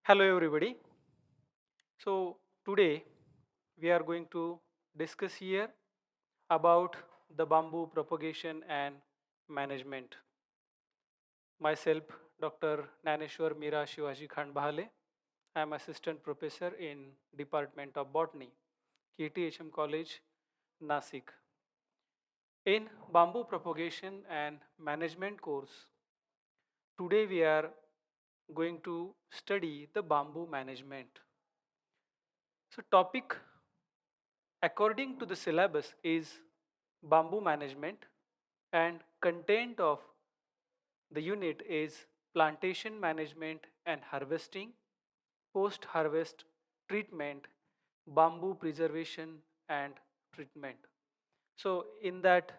Hello everybody. So today we are going to discuss here about the bamboo propagation and management. Myself Dr. Naneshwar Meera Shivaji Khandbahale. I am assistant professor in Department of Botany, KTHM College, Nasik. In bamboo propagation and management course, today we are going to study the bamboo management. So topic according to the syllabus is bamboo management and content of the unit is plantation management and harvesting, post harvest treatment, bamboo preservation and treatment. So in that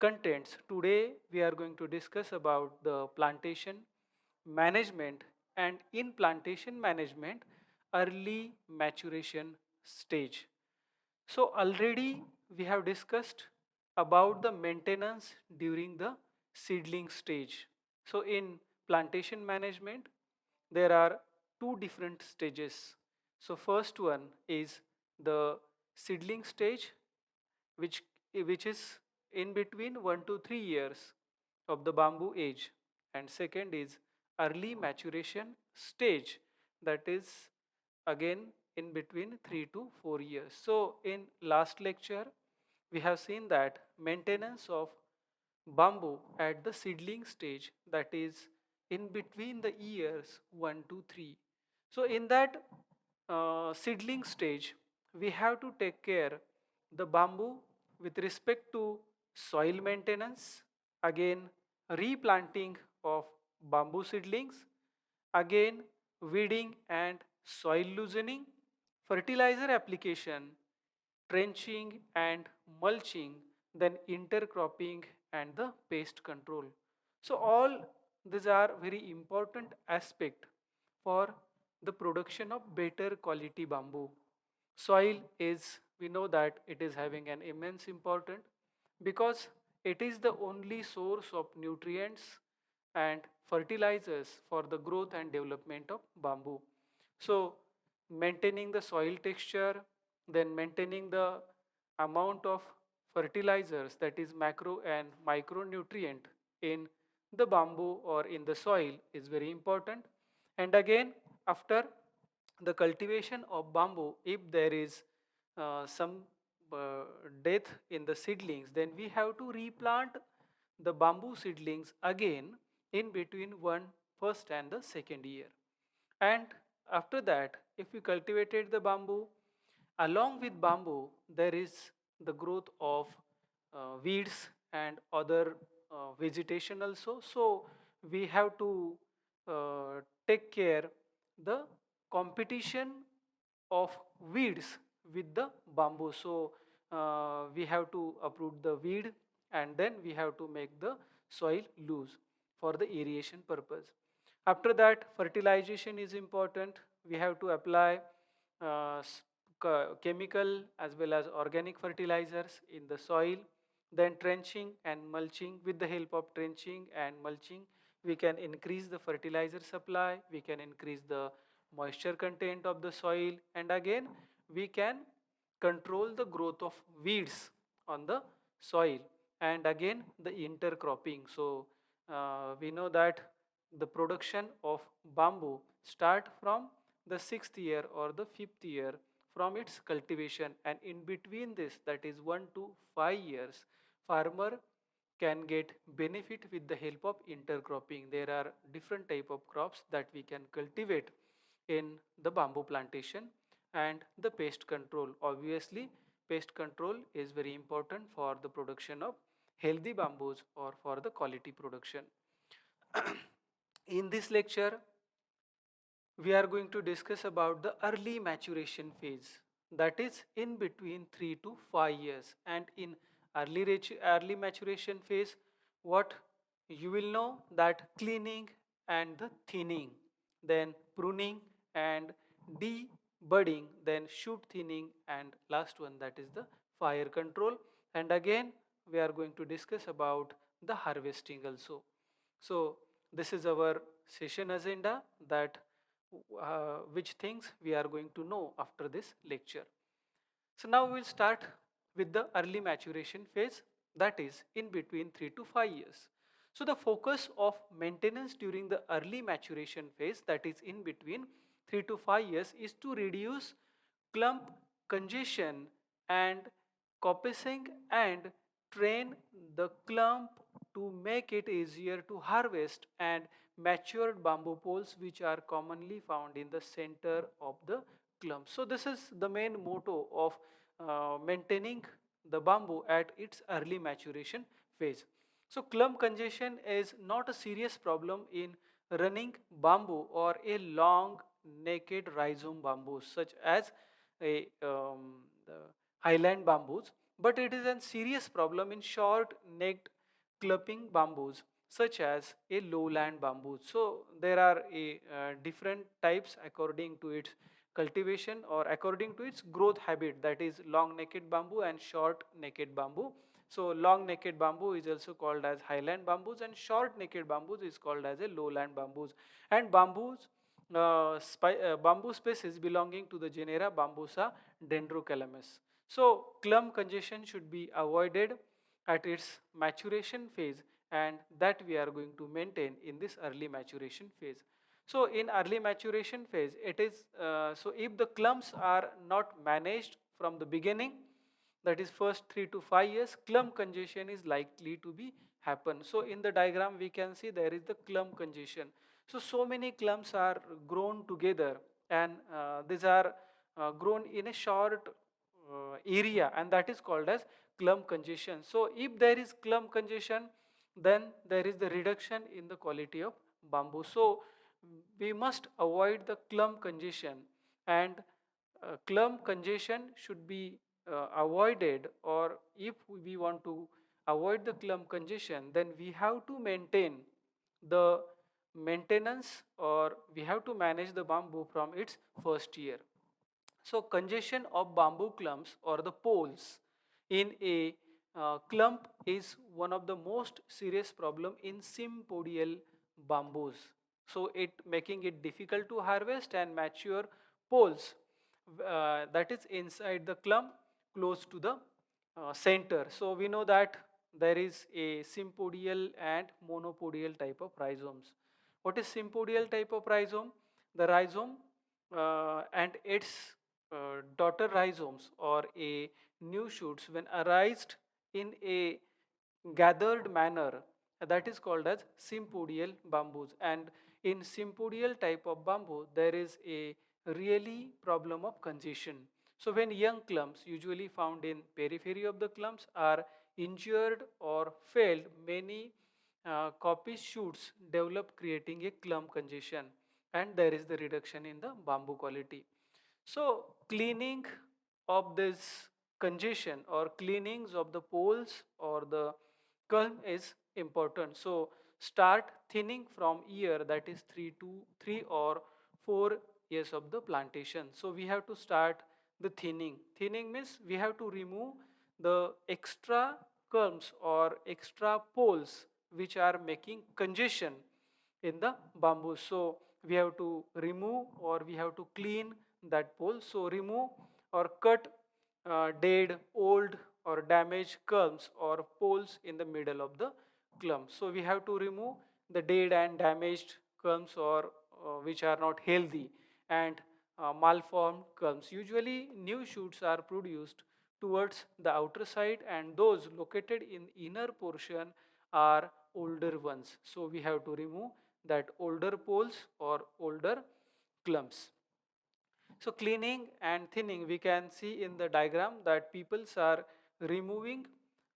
contents today we are going to discuss about the plantation management and in plantation management early maturation stage. So already we have discussed about the maintenance during the seedling stage. So in plantation management, there are two different stages. So first one is the seedling stage, which, which is in between 1 to 3 years of the bamboo age. And second is early maturation stage, that is again in between 3 to 4 years. So in last lecture we have seen that maintenance of bamboo at the seedling stage, that is in between the years 1 to 3. So in that seedling stage we have to take care the bamboo with respect to soil maintenance, again replanting of bamboo seedlings, again weeding and soil loosening, fertilizer application, trenching and mulching, then intercropping and the pest control. So all these are very important aspect for the production of better quality bamboo. Soil is, we know that it is having an immense importance because it is the only source of nutrients and fertilizers for the growth and development of bamboo. So maintaining the soil texture, then maintaining the amount of fertilizers, that is macro and micronutrient in the bamboo or in the soil, is very important. And again, after the cultivation of bamboo, if there is some death in the seedlings, then we have to replant the bamboo seedlings again in between one first and the second year. And after that, if we cultivated the bamboo, along with bamboo there is the growth of weeds and other vegetation also. So we have to take care the competition of weeds with the bamboo. So we have to uproot the weed and then we have to make the soil loose for the irrigation purpose. After that, fertilization is important. We have to apply chemical as well as organic fertilizers in the soil. Then trenching and mulching. With the help of trenching and mulching, we can increase the fertilizer supply, we can increase the moisture content of the soil, and again we can control the growth of weeds on the soil. And again the intercropping. So we know that the production of bamboo start from the 6th year or the 5th year from its cultivation, and in between this, that is 1 to 5 years, farmer can get benefit with the help of intercropping. There are different type of crops that we can cultivate in the bamboo plantation. And the pest control, obviously pest control is very important for the production of healthy bamboos or for the quality production. In this lecture we are going to discuss about the early maturation phase, that is in between 3 to 5 years. And in early maturation phase, what you will know that cleaning and the thinning, then pruning and debudding, then shoot thinning, and last one, that is the fire control. And again we are going to discuss about the harvesting also. So this is our session agenda, that which things we are going to know after this lecture. So now we'll start with the early maturation phase, that is in between 3 to 5 years. So the focus of maintenance during the early maturation phase, that is in between 3 to 5 years, is to reduce clump congestion and coppicing and train the clump to make it easier to harvest and matured bamboo poles which are commonly found in the center of the clump. So this is the main motto of maintaining the bamboo at its early maturation phase. So clump congestion is not a serious problem in running bamboo or a long naked rhizome bamboos such as the highland bamboos, but it is a serious problem in short necked clumping bamboos such as a lowland bamboo. So there are different types according to its cultivation or according to its growth habit, that is long necked bamboo and short necked bamboo. So long necked bamboo is also called as highland bamboos and short necked bamboos is called as a lowland bamboos. And bamboo species belonging to the genera Bambusa dendrocalamus. So clump congestion should be avoided at its maturation phase, and that we are going to maintain in this early maturation phase. So in early maturation phase, it is so if the clumps are not managed from the beginning, that is first 3 to 5 years, clump congestion is likely to be happen. So in the diagram we can see there is the clump congestion. So many clumps are grown together, and these are grown in a short area, and that is called as clump congestion. So if there is clump congestion, then there is the reduction in the quality of bamboo. So we must avoid the clump congestion, and clump congestion should be avoided, or if we want to avoid the clump congestion, then we have to maintain the maintenance, or we have to manage the bamboo from its first year. So congestion of bamboo clumps or the poles in a clump is one of the most serious problem in sympodial bamboos. So it making it difficult to harvest and mature poles that is inside the clump close to the center. So we know that there is a sympodial and monopodial type of rhizomes. What is sympodial type of rhizome? The rhizome and its daughter rhizomes or a new shoots when arised in a gathered manner, that is called as sympodial bamboos. And in sympodial type of bamboo there is a really problem of congestion. So when young clumps usually found in periphery of the clumps are injured or failed, many coppice shoots develop creating a clump congestion, and there is the reduction in the bamboo quality. So cleaning of this congestion or cleanings of the poles or the culm is important. So start thinning from year, that is 3 or 4 years of the plantation. So we have to start the thinning. Thinning means we have to remove the extra culms or extra poles which are making congestion in the bamboo. So we have to remove or we have to clean that pole. So remove or cut dead, old or damaged culms or poles in the middle of the clump. So we have to remove the dead and damaged culms or which are not healthy and malformed culms. Usually new shoots are produced towards the outer side, and those located in inner portion are older ones. So we have to remove that older poles or older clumps. So cleaning and thinning, we can see in the diagram that peoples are removing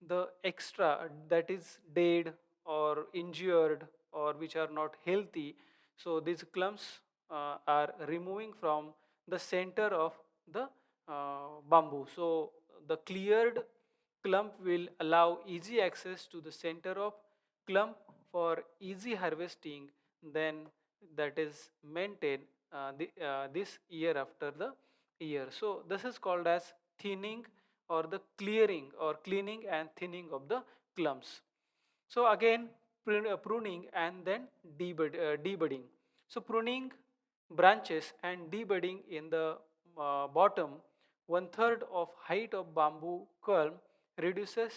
the extra, that is dead or injured or which are not healthy. So these clumps are removing from the center of the bamboo. So the cleared clump will allow easy access to the center of clump for easy harvesting, then that is maintained this year after the year. So this is called as thinning or the clearing or cleaning and thinning of the clumps. So again pruning and then debudding. So pruning branches and debudding in the bottom. One third of height of bamboo culm reduces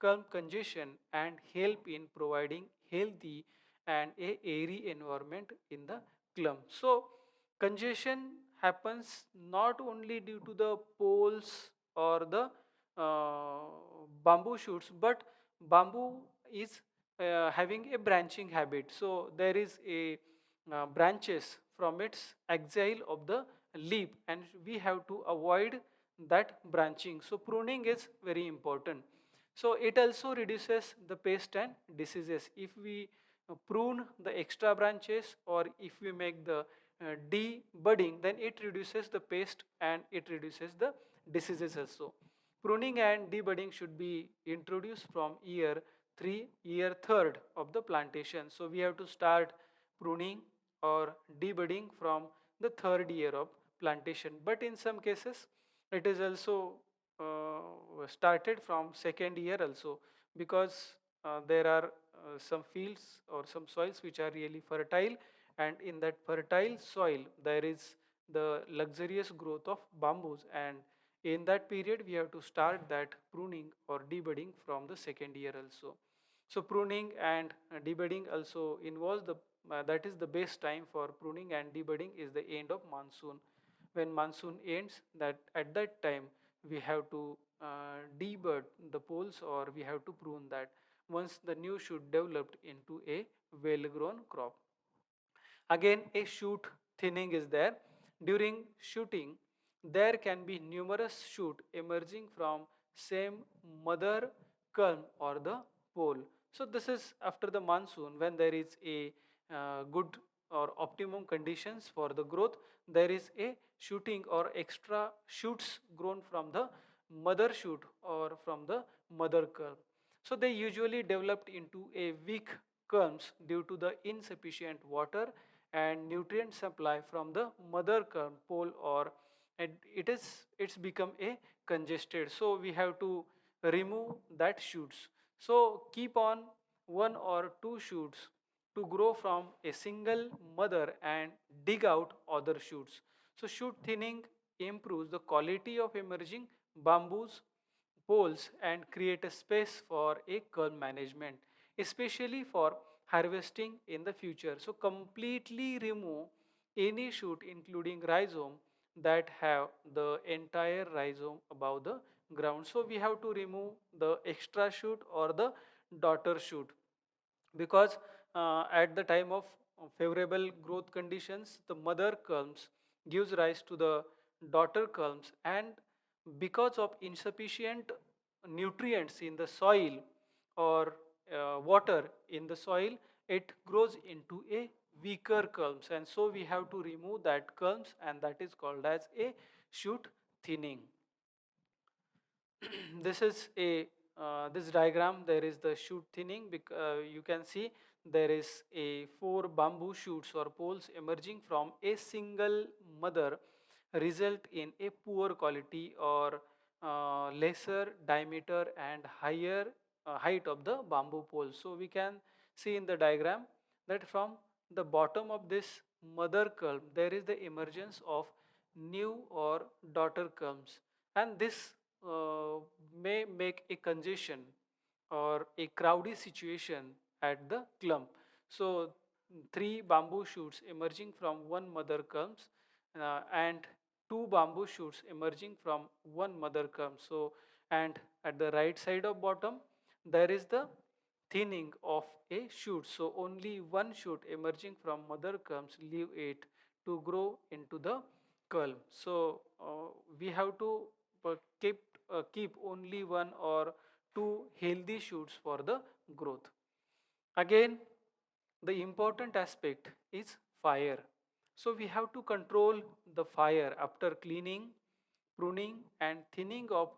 culm congestion and help in providing healthy and a airy environment in the clump. So congestion happens not only due to the poles or the bamboo shoots, but bamboo is having a branching habit. So there is a branches from its axil of the leaf, and we have to avoid that branching. So pruning is very important. So it also reduces the pest and diseases. If we prune the extra branches, or if we make the debudding, then it reduces the pest and it reduces the diseases also. Pruning and debudding should be introduced from year 3, year 3rd of the plantation. So we have to start pruning or debudding from the 3rd year of plantation. But in some cases, it is also started from 2nd year also, because there are some fields or some soils which are really fertile, and in that fertile soil there is the luxurious growth of bamboos, and in that period we have to start that pruning or debudding from the 2nd year also. So pruning and debudding also involves the that is the best time for pruning and debudding is the end of monsoon. When monsoon ends, that at that time we have to debud the poles, or we have to prune that once the new shoot developed into a well grown crop. Again, a shoot thinning is there. During shooting, there can be numerous shoot emerging from same mother culm or the pole. So this is after the monsoon, when there is a good or optimum conditions for the growth. There is a shooting or extra shoots grown from the mother shoot or from the mother culm. So they usually developed into a weak culms due to the insufficient water and nutrient supply from the mother pole, or it's become a congested. So we have to remove that shoots. So keep on one or two shoots to grow from a single mother and dig out other shoots. So shoot thinning improves the quality of emerging bamboos poles and create a space for a culm management, especially for harvesting in the future. So completely remove any shoot including rhizome that have the entire rhizome above the ground. So we have to remove the extra shoot or the daughter shoot, because at the time of favorable growth conditions, the mother culms gives rise to the daughter culms, and because of insufficient nutrients in the soil or water in the soil, it grows into a weaker culms, and so we have to remove that culms, and that is called as a shoot thinning. This is a this diagram. There is the shoot thinning. You can see there is a 4 bamboo shoots or poles emerging from a single mother, result in a poor quality or lesser diameter and higher height of the bamboo pole. So we can see in the diagram that from the bottom of this mother culm there is the emergence of new or daughter culms, and this uh, may make a congestion or a crowded situation at the clump. So 3 bamboo shoots emerging from one mother culms, and 2 bamboo shoots emerging from one mother culm. So and at the right side of bottom there is the thinning of a shoot. So only one shoot emerging from mother culms leave it to grow into the culm. So we have to keep keep only one or two healthy shoots for the growth. Again, the important aspect is fire. So we have to control the fire after cleaning, pruning and thinning of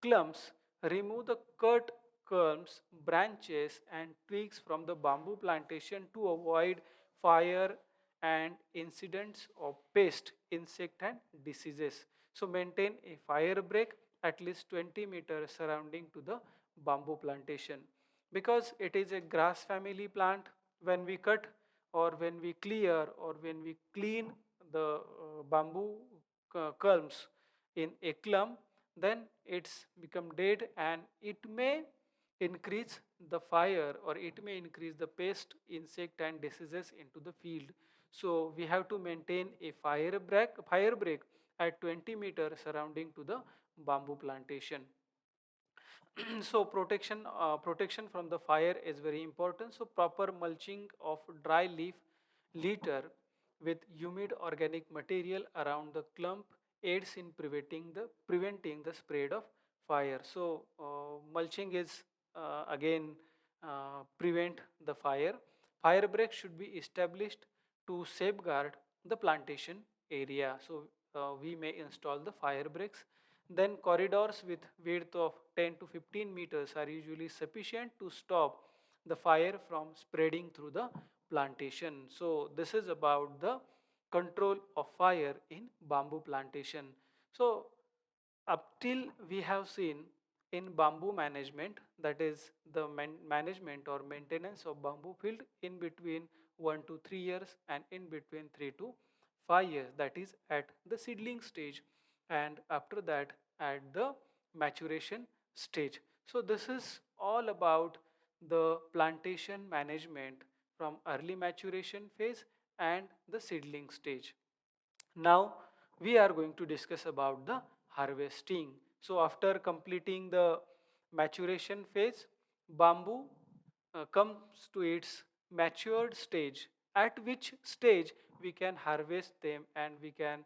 clumps. Remove the cut culms, branches and twigs from the bamboo plantation to avoid fire and incidents of pest, insect and diseases. So maintain a fire break at least 20 meters surrounding to the bamboo plantation. Because it is a grass family plant, when we cut or when we clear or when we clean the bamboo culms in a clump, then it's become dead and it may increase the fire or it may increase the pest, insect and diseases into the field. So we have to maintain a fire break at 20 meters surrounding to the bamboo plantation. So protection from the fire is very important. So proper mulching of dry leaf litter with humid organic material around the clump aids in preventing the spread of fire. So mulching is again prevent the fire. Fire break should be established to safeguard the plantation area. So we may install the fire breaks. Then corridors with width of 10 to 15 meters are usually sufficient to stop the fire from spreading through the plantation. So this is about the control of fire in bamboo plantation. So up till we have seen in bamboo management, that is the management or maintenance of bamboo field in between 1 to 3 years and in between 3 to 5 years, that is at the seedling stage, and after that at the maturation stage. So this is all about the plantation management from early maturation phase and the seedling stage. Now we are going to discuss about the harvesting. So after completing the maturation phase, bamboo comes to its matured stage, at which stage we can harvest them and we can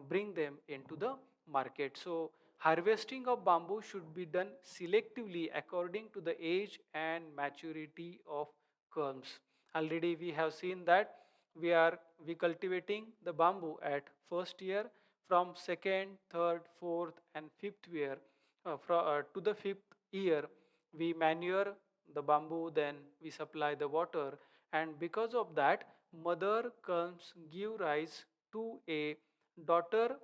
bring them into the market. So harvesting of bamboo should be done selectively according to the age and maturity of culms. Already we have seen that we cultivating the bamboo at first year, from second, third, fourth and fifth year to the fifth year we manure the bamboo, then we supply the water, and because of that mother culms give rise to a daughter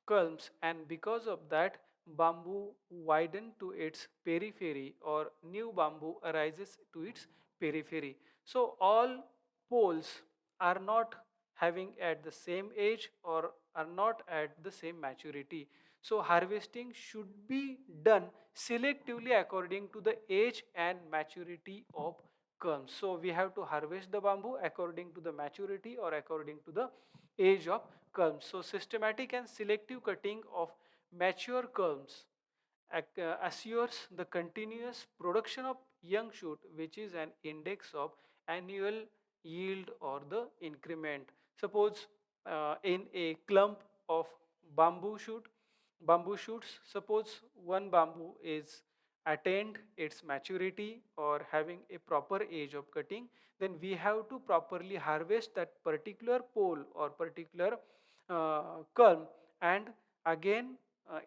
culms, and because of that bamboo widen to its periphery or new bamboo arises to its periphery. So all poles are not having at the same age or are not at the same maturity. So harvesting should be done selectively according to the age and maturity of culms. So we have to harvest the bamboo according to the maturity or according to the age of culms. So systematic and selective cutting of mature culms assures the continuous production of young shoot, which is an index of annual yield or the increment. Suppose in a clump of bamboo shoot, bamboo shoots, suppose one bamboo is attained its maturity or having a proper age of cutting, then we have to properly harvest that particular pole or particular culm, and again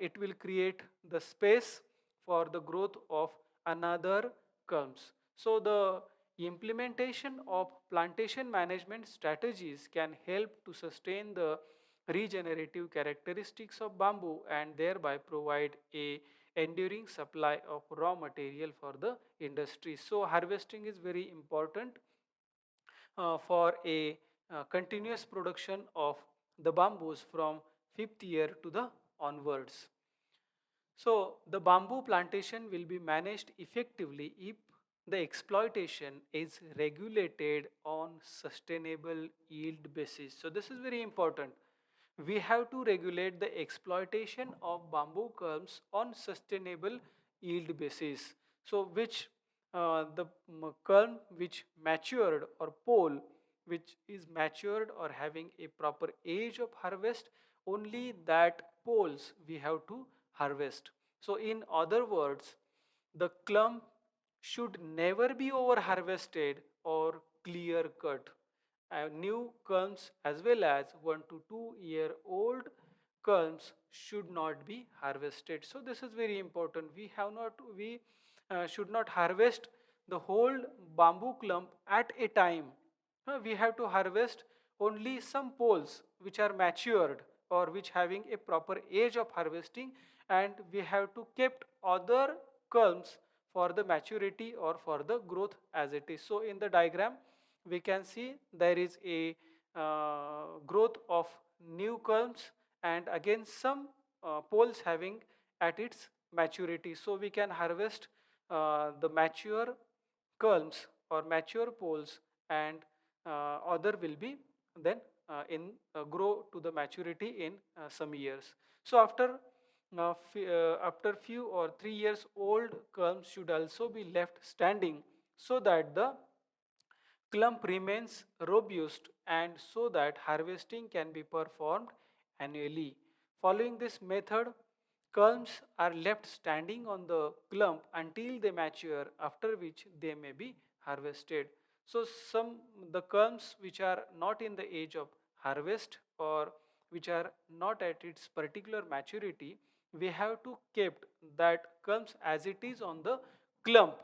it will create the space for the growth of another culms. So the implementation of plantation management strategies can help to sustain the regenerative characteristics of bamboo and thereby provide a enduring supply of raw material for the industry. So harvesting is very important for a continuous production of the bamboos from fifth year to the onwards. So the bamboo plantation will be managed effectively if the exploitation is regulated on sustainable yield basis. So this is very important. We have to regulate the exploitation of bamboo culms on sustainable yield basis. So which the culm which matured or pole which is matured or having a proper age of harvest, only that poles we have to harvest. So in other words, the clump should never be over harvested or clear cut. New culms as well as 1 to 2 year old culms should not be harvested. So this is very important. We should not harvest the whole bamboo clump at a time. We have to harvest only some poles which are matured or which having a proper age of harvesting, and we have to kept other culms for the maturity or for the growth as it is. So in the diagram we can see there is a growth of new culms, and again some poles having at its maturity. So we can harvest the mature culms or mature poles, and other will be then in grow to the maturity in some years. So after few or 3 years old culms should also be left standing, so that the clump remains robust and so that harvesting can be performed annually. Following this method, culms are left standing on the clump until they mature, after which they may be harvested. So some the culms which are not in the age of harvest or which are not at its particular maturity, we have to kept that culms as it is on the clump.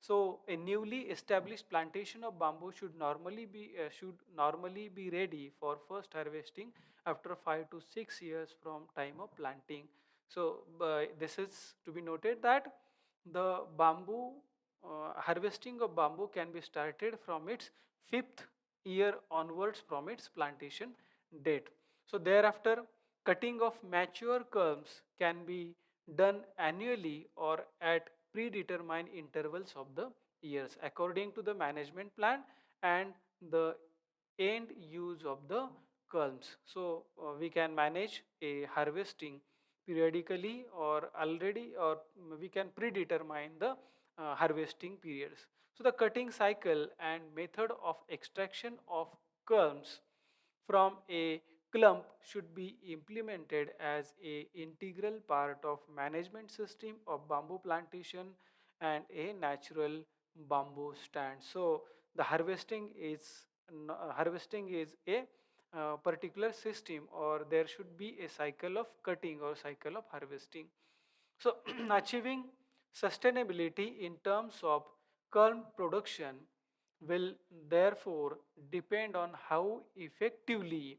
So a newly established plantation of bamboo should normally be ready for first harvesting after 5 to 6 years from time of planting. So this is to be noted that the bamboo harvesting of bamboo can be started from its fifth year onwards from its plantation date. So thereafter, cutting of mature culms can be done annually or at predetermined intervals of the years according to the management plan and the end use of the culms. So we can manage a harvesting periodically or already, or we can predetermine the harvesting periods. So the cutting cycle and method of extraction of culms from a clump should be implemented as a integral part of management system of bamboo plantation and a natural bamboo stand. So the harvesting is a particular system, or there should be a cycle of cutting or cycle of harvesting. So achieving sustainability in terms of culm production will therefore depend on how effectively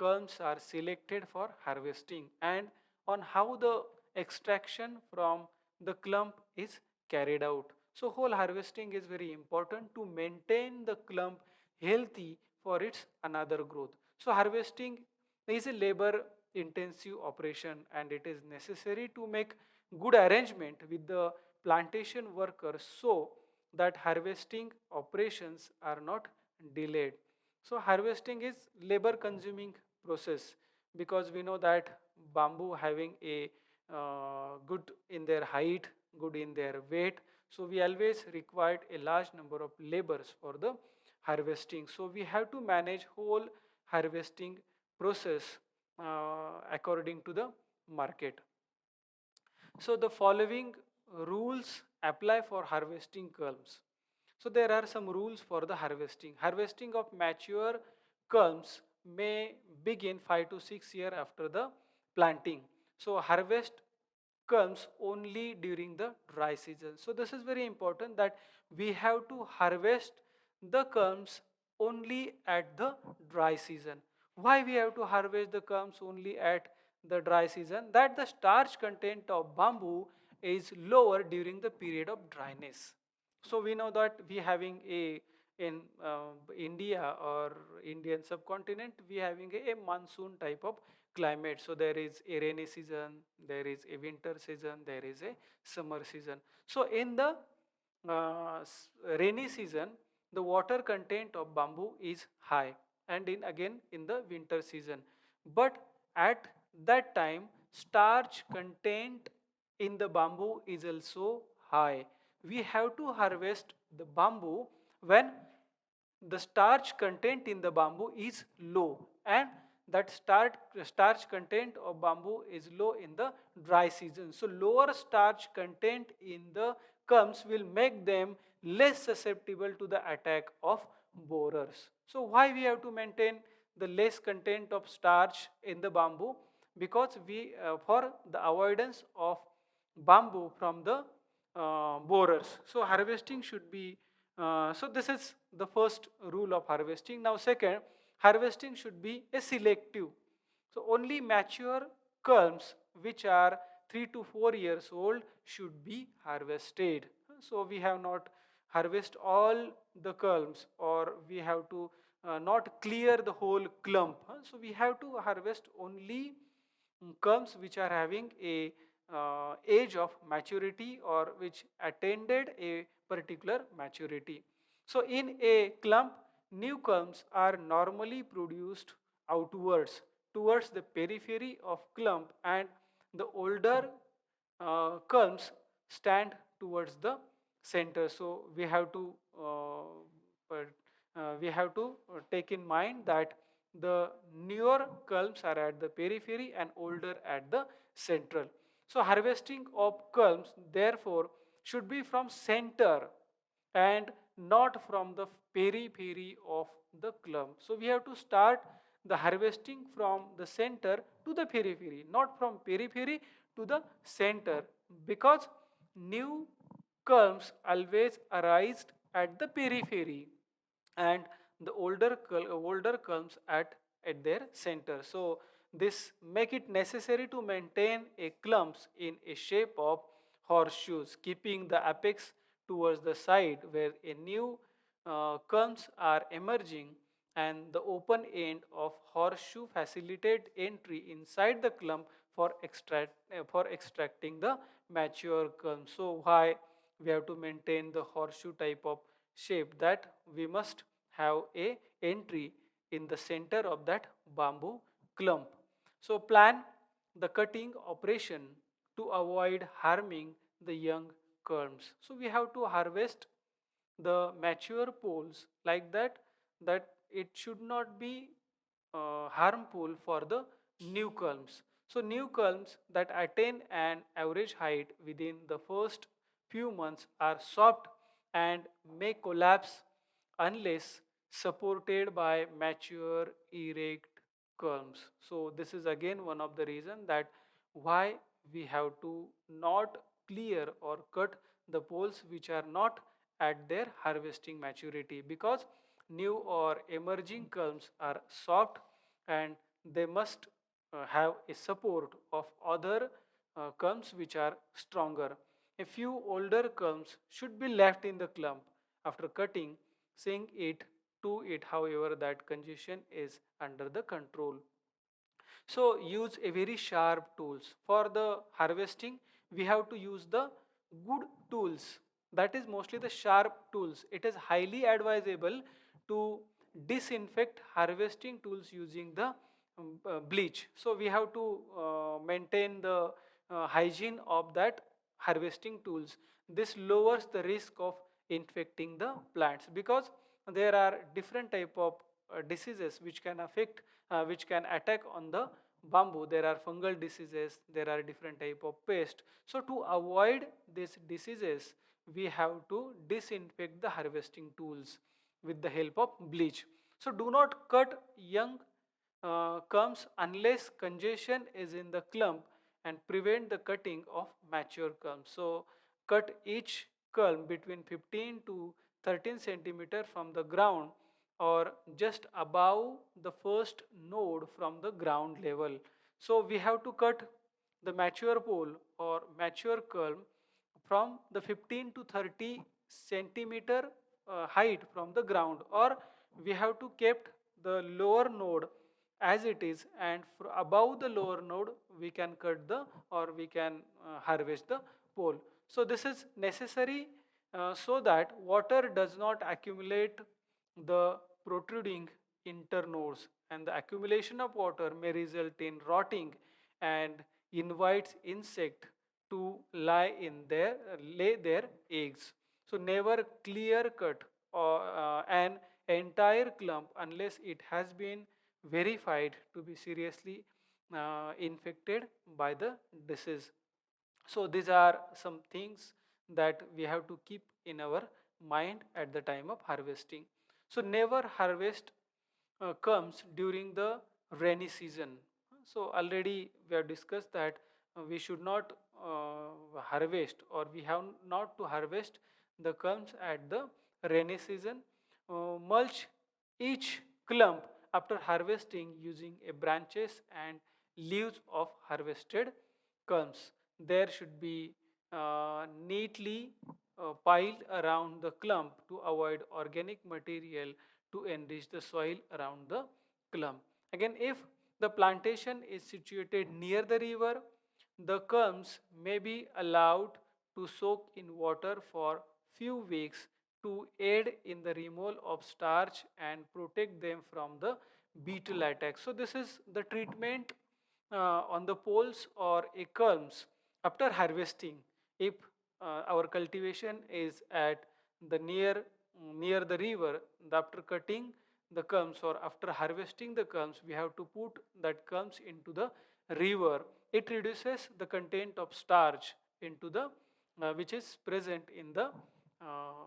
culms are selected for harvesting and on how the extraction from the clump is carried out. So whole harvesting is very important to maintain the clump healthy for its another growth. So harvesting is a labor intensive operation, and it is necessary to make good arrangement with the plantation workers so that harvesting operations are not delayed. So harvesting is labor consuming process, because we know that bamboo having a good in their height, good in their weight, so we always required a large number of labors for the harvesting. So we have to manage whole harvesting process according to the market. So the following rules apply for harvesting culms. So there are some rules for the harvesting. Harvesting of mature culms may begin 5 to 6 years after the planting. So harvest comes only during the dry season. So this is very important that we have to harvest the culms only at the dry season. Why we have to harvest the culms only at the dry season? That the starch content of bamboo is lower during the period of dryness. So we know that we having a in India or Indian subcontinent, we having a monsoon type of climate. So there is a rainy season, there is a winter season, there is a summer season. So in the rainy season, the water content of bamboo is high, and in again in the winter season. But at that time, starch content in the bamboo is also high. We have to harvest the bamboo when the starch content in the bamboo is low, and that starch content of bamboo is low in the dry season. So lower starch content in the culms will make them less susceptible to the attack of borers. So why we have to maintain the less content of starch in the bamboo? Because we for the avoidance of bamboo from the borers. So harvesting should be so this is the first rule of harvesting. Now second, harvesting should be a selective. So only mature culms which are 3 to 4 years old should be harvested. So we have not harvest all the culms, or we have to not clear the whole clump. So we have to harvest only culms which are having a age of maturity or which attended a particular maturity. So in a clump, new culms are normally produced outwards towards the periphery of clump, and the older culms stand towards the center. So we have to take in mind that the newer culms are at the periphery and older at the central. So harvesting of culms therefore should be from center and not from the periphery of the clump. So we have to start the harvesting from the center to the periphery, not from periphery to the center, because new culms always arise at the periphery and the older culms at their center. So this make it necessary to maintain a clumps in a shape of horseshoes, keeping the apex towards the side where a new culms are emerging, and the open end of horseshoe facilitate entry inside the clump for extracting the mature culm. So why we have to maintain the horseshoe type of shape, that we must have a entry in the center of that bamboo clump. So plan the cutting operation to avoid harming the young culms. So we have to harvest the mature poles like that it should not be harmful for the new culms. So new culms that attain an average height within the first few months are soft and may collapse unless supported by mature erect culms. So this is again one of the reason that why we have to not clear or cut the poles which are not at their harvesting maturity, because new or emerging culms are soft and they must have a support of other culms which are stronger. A few older culms should be left in the clump after cutting, seeing it to it, however, that congestion is under the control. So use a very sharp tools. For the harvesting, we have to use the good tools. That is mostly the sharp tools. It is highly advisable to disinfect harvesting tools using the bleach. So we have to maintain the hygiene of that harvesting tools. This lowers the risk of infecting the plants, because there are different type of diseases which can affect which can attack on the bamboo. There are fungal diseases, there are different type of pest. So to avoid these diseases, we have to disinfect the harvesting tools with the help of bleach. So do not cut young culms unless congestion is in the clump, and prevent the cutting of mature culms. So cut each culm between 15 to 13 centimeter from the ground, or just above the first node from the ground level. So we have to cut the mature pole or mature culm from the 15 to 30 centimeter height from the ground, or we have to kept the lower node as it is, and above the lower node we can cut the or we can harvest the pole. So this is necessary so that water does not accumulate the protruding internodes, and the accumulation of water may result in rotting and invites insect to lay their eggs. So never clear cut or an entire clump unless it has been verified to be seriously infected by the disease. So these are some things that we have to keep in our mind at the time of harvesting. So never harvest comes during the rainy season. So already we have discussed that we should not harvest, or we have not to harvest the culms at the rainy season. Mulch each clump after harvesting using a branches and leaves of harvested culms. There should be neatly piled around the clump to avoid organic material to enrich the soil around the culm. Again, if the plantation is situated near the river, the culms may be allowed to soak in water for few weeks to aid in the removal of starch and protect them from the beetle attack. So this is the treatment on the poles or a culms after harvesting. If our cultivation is at the near the river, after cutting the culms or after harvesting the culms, we have to put that culms into the river. It reduces the content of starch into the which is present in the uh,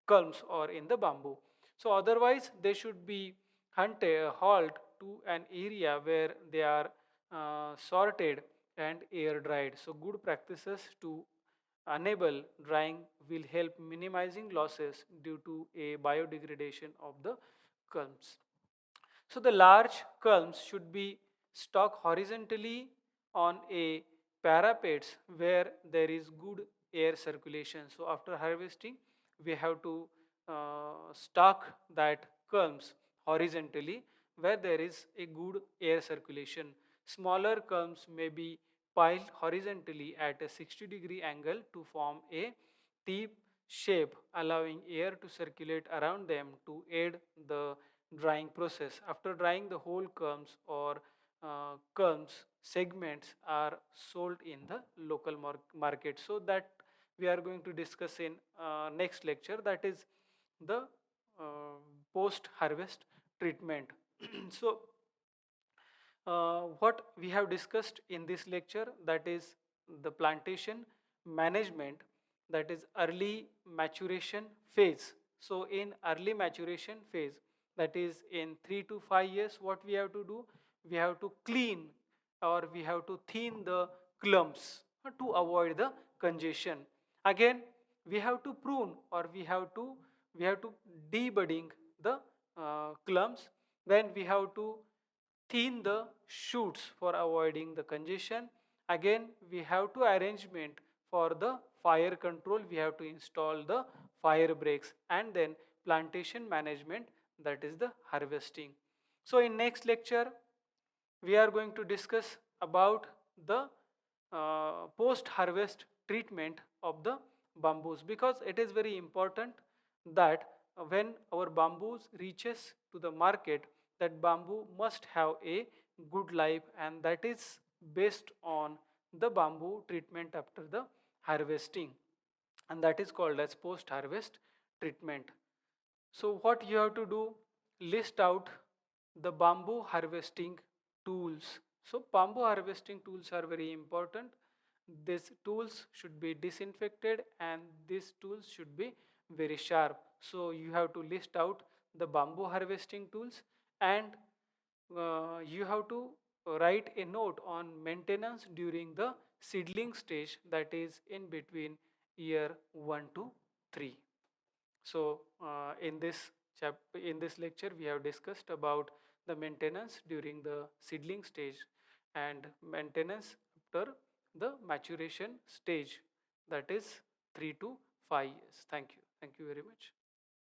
culms or in the bamboo. So otherwise they should be hauled to an area where they are sorted and air dried. So good practices to enable drying will help minimizing losses due to a biodegradation of the culms. So the large culms should be stuck horizontally on a parapets where there is good air circulation. So after harvesting, we have to stock that culms horizontally where there is a good air circulation. Smaller culms may be piled horizontally at a 60-degree angle to form a T shape, allowing air to circulate around them to aid the drying process. After drying, the whole culms or culms segments are sold in the local market. So that we are going to discuss in next lecture, that is the uh, post harvest treatment. So what we have discussed in this lecture, that is the plantation management, that is early maturation phase. So in early maturation phase, that is in 3 to 5 years, what we have to do, we have to clean or we have to thin the clumps to avoid the congestion. Again, we have to prune or we have to debudding the clumps. Then we have to thin the shoots for avoiding the congestion. Again, we have to arrangement for the fire control, we have to install the fire breaks, and then plantation management, that is the harvesting. So in next lecture we are going to discuss about the post harvest treatment of the bamboos, because it is very important that when our bamboos reaches to the market, that bamboo must have a good life, and that is based on the bamboo treatment after the harvesting, and that is called as post harvest treatment. So what you have to do, list out the bamboo harvesting tools. So bamboo harvesting tools are very important. These tools should be disinfected and these tools should be very sharp. So you have to list out the bamboo harvesting tools, and you have to write a note on maintenance during the seedling stage, that is in between year 1 to 3. So in this lecture, we have discussed about the maintenance during the seedling stage and maintenance after the maturation stage, that is 3 to 5 years. Thank you. Thank you very much.